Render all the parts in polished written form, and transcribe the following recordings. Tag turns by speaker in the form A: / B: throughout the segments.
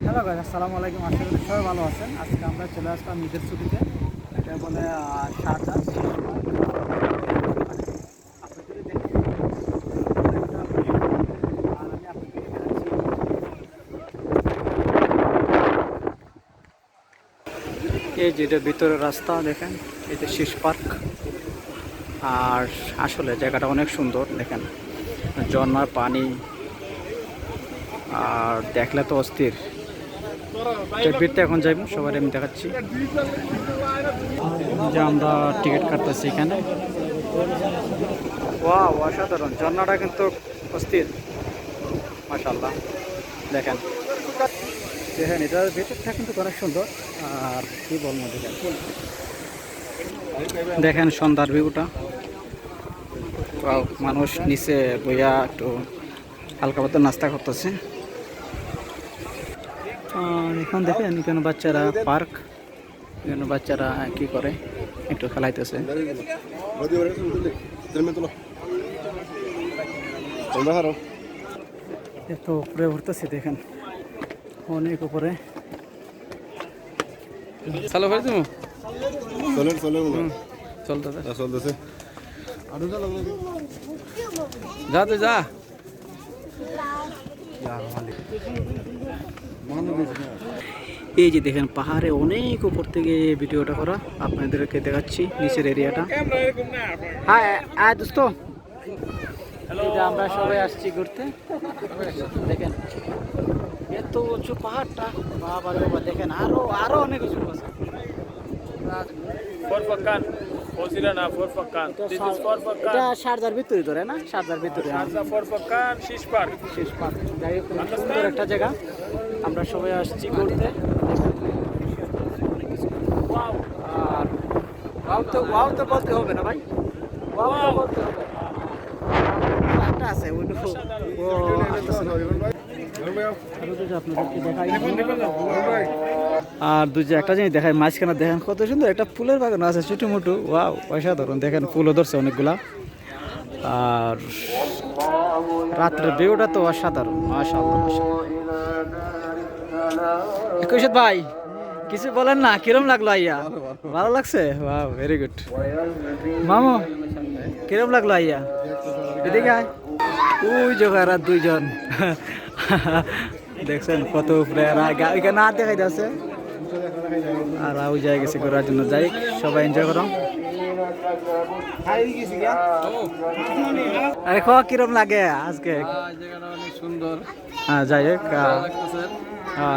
A: Hello guys, আসসালামু আলাইকুম। আশা করি সবাই ভালো আছেন। আজকে আমরা চলে আসলাম ঈদের ছুটিতে। এটা বলে শারজা। আপনি যদি দেখেন, একটা view, আর আমি আপনাদেরকে দেখাচ্ছি। এই যে এটা ভিতরের রাস্তা দেখেন, এটা শিশ পার্ক। আর আসলে জায়গাটা অনেক সুন্দর দেখেন, ঝর্ণার পানি আর দেখলে তো অস্থির। ভিড়তে এখন যাইব, সবাই আমি দেখাচ্ছি যে আমরা টিকিট কাটতেছি এখানে। ওয়াও, অসাধারণ! ঝর্ণাটা কিন্তু অস্থির, মাশাআল্লাহ। দেখেন দেখেন, এটার ভেতরটা কিন্তু অনেক সুন্দর। আর কি বলবো, দেখেন দেখেন সন্ধ্যার ভিউটা। ওয়াও, মানুষ নিচে বইয়া একটু হালকা পাতলা নাস্তা করতেছে। এখন দেখেন এখানে বাচ্চারা পার্ক, এখানে বাচ্চারা কি করে, একটু খেলাইতেছে। এত উপরে উঠতেছে দেখেন, অনেক উপরে। চালু করে দেবো, চলতেছে। যা তো যা। এই যে দেখেন, পাহাড়ে অনেক উপর থেকে ভিডিওটা করা, আপনাদেরকে দেখাচ্ছি নিচের এরিয়াটা। হ্যাঁ দোস্ত, এই যে আমরা সবাই আসছি ঘুরতে। দেখেন এত উঁচু পাহাড়টা, বাবা রে বাবা! দেখেন আরো আরো অনেক উঁচু আছে। এটা শারজার ভিতরে ধরে না, শারজার ভিতরে শীষ পার্ক। যাই হোক, খুব সুন্দর একটা জায়গা, আমরা সবাই আসছি ঘুরতে। আর ওয়াও তো বলতে হবে না ভাই, ওয়াও তো বলতে হবে। একটা আছে ওইটুকু, ও আর দুই একটা জিনিস দেখায়, মাঝখানে দেখেন কত সুন্দর একটা ফুলের বাগান আছে, ছোটো মোটো। ওয়াও, অসাধারণ! দেখেন ফুলও ধরছে অনেকগুলা। আর রাত্রের ভিউটা তো অসাধারণ, মাশাআল্লাহ মাশাআল্লাহ। কৈশোর ভাই, কিছু বলেন না, কিরম লাগলো আইয়া? ভালো লাগছে? Wow, very good. মামু, কিরম লাগলো আইয়া? এদিকে আয়। ওই জোগাড় আর দুইজন দেখছেন কত উপরে, এখানে আর দেখাই যাচ্ছে। আর ওই জায়গায় গেছে ঘোরার জন্য। যাই, সবাই এনজয় করো। আরে খ, কিরম লাগে আজকে?
B: অনেক সুন্দর।
A: হ্যাঁ, যাই হোক,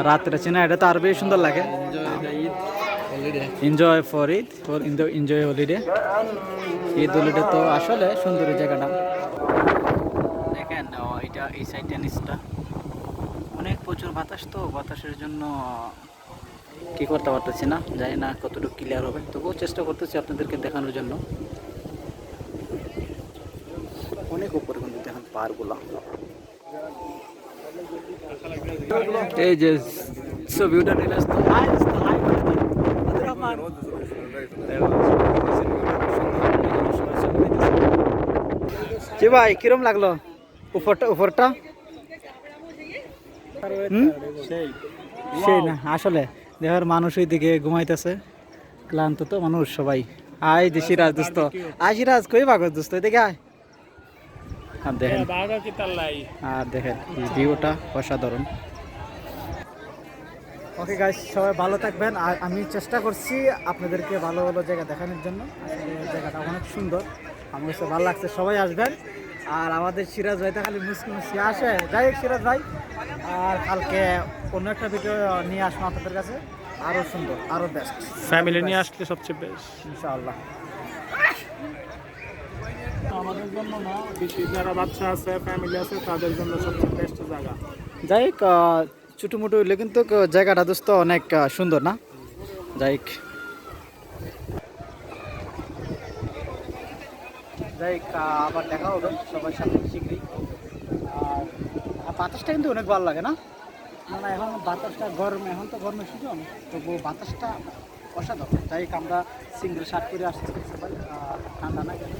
A: রাত্রে চিনা এটা তো আরো বেশি সুন্দর লাগে। Enjoy for Eid, for enjoy holiday. Eid holiday তো আসলে সুন্দর এই জায়গাটা। দেখেন এটা এই সাইডটা নিচটা অনেক প্রচুর বাতাস, তো বাতাসের জন্য কি করতে পারতেছি না, জানি না কতটুকু ক্লিয়ার হবে, তবুও চেষ্টা করতেছি আপনাদেরকে দেখানোর জন্য। অনেক উপরে কিন্তু দেখেন পাহাড়গুলো। এই যে ছবিটা নিয়ে আসতো, জি ভাই, কিরম লাগলো উপরটা? সেই না আসলে দেখার মানুষ ওই দিকে ঘুমাইতেছে, ক্লান্ত তো মানুষ সবাই। আয় যে সিরাজ দোস্ত, আয় সিরাজ, কই বাগর দোস্ত, এদিকে আয়। আর দেখেন, আর দেখেন ভিউটা অসাধারণ। ওকে গাইস, সবাই ভালো থাকবেন। আর আমি চেষ্টা করছি আপনাদেরকে ভালো ভালো জায়গা দেখানোর জন্য। আসলে জায়গাটা অনেক সুন্দর, আমার কাছে ভালো লাগছে। সবাই আসবেন। আর আমাদের সিরাজ ভাই তো খালি মুসকি আসে। যাই হোক সিরাজ ভাই, আর কালকে অন্য একটা ভিডিও নিয়ে আসবো আপনাদের কাছে, আরও সুন্দর, আরও বেস্ট।
B: ফ্যামিলি নিয়ে আসলে সবচেয়ে বেস্ট
A: ইনশাআল্লাহ।
B: আমাদের জন্য না, বেশি যারা বাচ্চা আছে, ফ্যামিলি আছে, তাদের জন্য সবচেয়ে বেস্ট জায়গা।
A: যাই হোক, ছোটো মোটো হইলে কিন্তু জায়গাটা দোস্ত অনেক সুন্দর না? যাই হোক, আবার দেখা হবে সবার সাথে শীঘ্রই। আর বাতাসটা কিন্তু অনেক ভালো লাগে না? না, এখন বাতাসটা গরম, এখন তো গরমের সিজন, তবু বাতাসটা অসাধারণ। যাই হোক, আমরা সিঙ্গেল শার্ট করে আসছি সবাই, ঠান্ডা না গেলে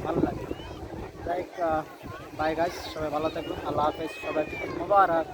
A: ভালো লাগে। যাই হোক, বাই গাইস, সবাই ভালো থাকবেন, আল্লাহ হাফেজ, সবাই মোবারক।